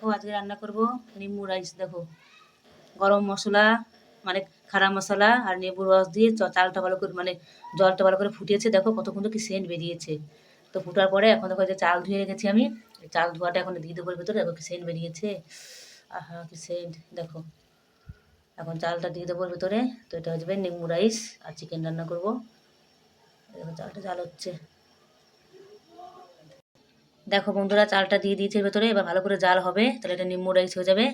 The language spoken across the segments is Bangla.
দেখো আজকে রান্না করব নিম্বু রাইস। দেখো গরম মশলা মানে খাড়া মশলা আর লেবুর রস দিয়ে চালটা ভালো করে মানে জলটা ভালো করে ফুটিয়েছে। দেখো কত সুন্দর কি সেন্ট বেরিয়েছে। তো ফুটার পরে এখন দেখো যে চাল ধুয়ে রেখেছি আমি, চাল ধোয়াটা এখন দিয়ে দেবো ভিতরে। দেখো কি সেন্ট বেরিয়েছে, আহা কি সেন্ট। দেখো এখন চালটা দিয়ে দেবো ভিতরে। তো এটা হচ্ছে নিম্বু রাইস আর চিকেন রান্না করবো। দেখো চালটা জাল হচ্ছে। দেখো বন্ধুরা চালটা দিয়ে দিয়েছে ভেতরে, এবার ভালো করে জাল হবে, তাহলে এটা নিম্বু রাইস হয়ে যাবে।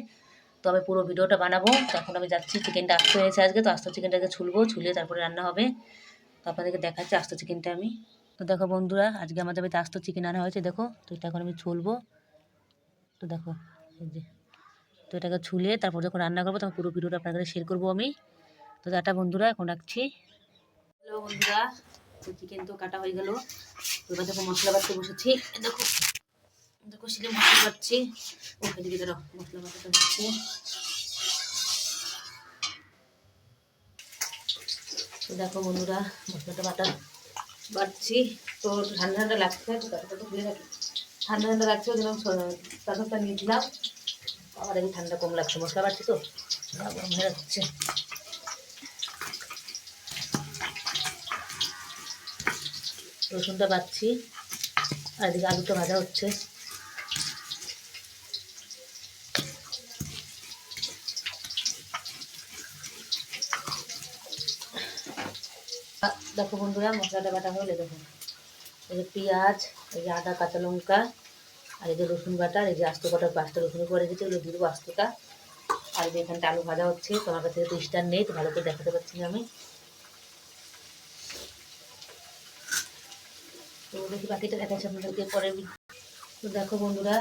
তো আমি পুরো ভিডিওটা বানাবো। তো এখন আমি যাচ্ছি, চিকেনটা আস্ত হয়েছে আজকে, তো আস্ত চিকেনটাকে ছুলবো, ছুলিয়ে তারপরে রান্না হবে। তো আপনাদেরকে দেখাচ্ছি আস্ত চিকেনটা আমি। তো দেখো বন্ধুরা আজকে আমাদের বাড়িতে আস্ত চিকেন আনা হয়েছে। দেখো তো এটা এখন আমি ছুলবো। তো দেখো এই যে, তো এটাকে ছুলে তারপর যখন রান্না করবো তখন পুরো ভিডিওটা আপনাদের শেয়ার করবো আমি। তো টাটা বন্ধুরা, এখন রাখছি। হ্যালো বন্ধুরা, তো চিকেন তো কাটা হয়ে গেল। এবার দেখো মশলা বাটতে বসেছি। দেখো দেখো শিলে মশলা বাটছি। ও এদিকে ধরো মশলা বাটাটা হচ্ছে। তো দেখো বন্ধুরা মশলাটা বাটছি। তো ঠান্ডা ঠান্ডা লাগছে, তো তারপরে খুলে রাখি। ঠান্ডা ঠান্ডা লাগছে ওই জন্য তারপরটা নিয়েছিলাম। আবার এই ঠান্ডা কম লাগছে, মশলা বাটছি তো গরম হয়ে যাচ্ছে। রসুনটা বাটছি আর এদিকে আলুটা ভাজা হচ্ছে। দেখো বন্ধুরা মশলাটা বাটা হলে দেখো এই যে পেঁয়াজ, এই যে আদা কাঁচা লঙ্কা আর এই যে রসুন বাটা, এই যে আস্ত কটা 5টা রসুন করে দিতে ওগুলো দিয়ে দেবো আস্তটা। আর এই যে এখানটা আলু ভাজা হচ্ছে। তোমার কাছে তো স্ট্যান্ড নেই, তো ভালো করে দেখাতে পারছি না আমি। তো দেখি বাকিটা দেখাচ্ছি আপনাদেরকে পরে। তো দেখো বন্ধুরা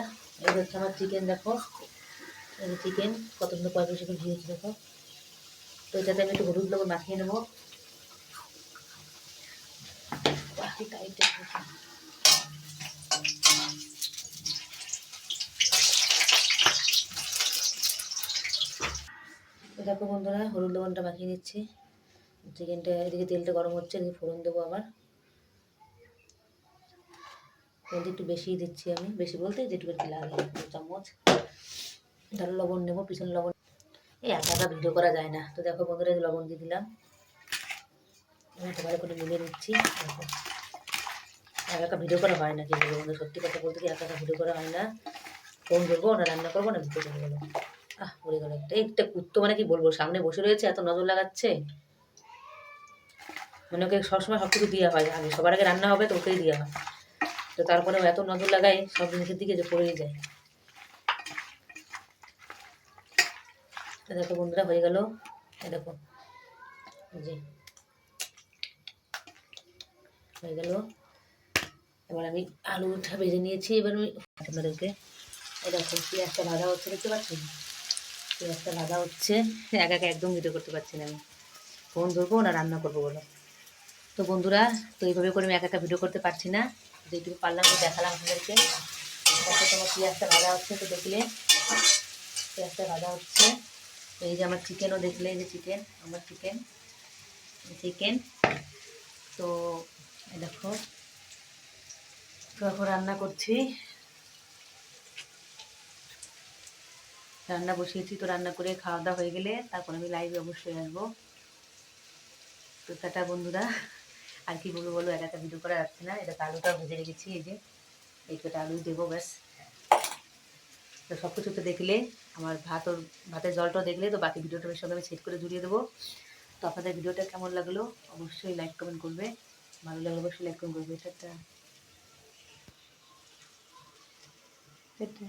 এই হচ্ছে আমার চিকেন। দেখো এই যে চিকেন কত সুন্দর 45 সেকেন্ড ভিজেছে। দেখো তো এটাতে আমি একটু হলুদ লবণ মাখিয়ে নেবো। তো দেখো বন্ধুরা হলুদ লবণটা মাখিয়ে নিচ্ছি। চিকেনটা এদিকে তেলটা গরম হচ্ছে, এদিকে ফোড়ন দেবো আবার। তেলটা একটু বেশিই দিচ্ছি আমি, বেশি বলতে যেটুকু একটু লাগে 2 চামচ। তাহলে লবণ নেবো, পিছনে লবণ এই একা ভিডিও করা যায় না। তো দেখো বন্ধুরা লবণ দিয়ে দিলাম। ভালো করে মিলিয়ে নিচ্ছি। দেখো একা ভিডিও করা হয় না, কি বলবো বন্ধু, সত্যি কথা বলতে কি একা ভিডিও করা হয় না। ফোন ধরবো না, রান্না করবো না, ভিডিও করবো বলো। পড়ে গেলো একটা কুত্তো, মানে কি বলবো, সামনে বসে রয়েছে এত নজর লাগাচ্ছে। মানে ওকে সবসময় সব কিছু দেওয়া হয়, আগে সবার আগে রান্না হবে তো ওকেই দেওয়া হয়। তো তারপরে এত নজর লাগায় সব জিনিসের দিকে যে পড়েই যায়। দেখো বন্ধুরা হয়ে গেল। দেখো জি হয়ে গেল। এবার আমি আলুটা ভেজে নিয়েছি। এবার আমি আপনাদেরকে দেখো পেঁয়াজটা ভাজা হচ্ছে, দেখতে পাচ্ছি পেঁয়াজটা ভাজা হচ্ছে। একা একা একদম ভিডিও করতে পারছি না আমি, ফোন ধরবো না রান্না করবো বলো। তো বন্ধুরা তো এইভাবে করে আমি একা একা ভিডিও করতে পারছি না, যেটুকু পারলাম তো দেখালাম আপনাদেরকে। দেখো তোমার পেঁয়াজটা ভাজা হচ্ছে, তো দেখলে পেঁয়াজটা ভাজা হচ্ছে। এই যে আমার চিকেনও দেখলে, এই যে চিকেন, আমার চিকেন চিকেন তো দেখো তো এখন রান্না করছি, রান্না বসিয়েছি। তো রান্না করে খাওয়া দাওয়া হয়ে গেলে তারপর আমি লাইভে অবশ্যই আসবো। তো টাটা বন্ধুরা, আর কি বলবো বলো, একা ভিডিও করা যাচ্ছে না। এটা আলুটা ভেজে রেখেছি, এই যে এই কটা আলু দেবো ব্যাস। তো সব কিছু তো দেখলে আমার ভাতের জলটাও দেখলে, তো বাকি ভিডিওটার সঙ্গে আমি সেট করে জুড়িয়ে দেবো। তো আপনাদের ভিডিওটা কেমন লাগলো অবশ্যই লাইক কমেন্ট করবে, ভালো লাগলে অবশ্যই লাইক কমেন্ট করবে। এটা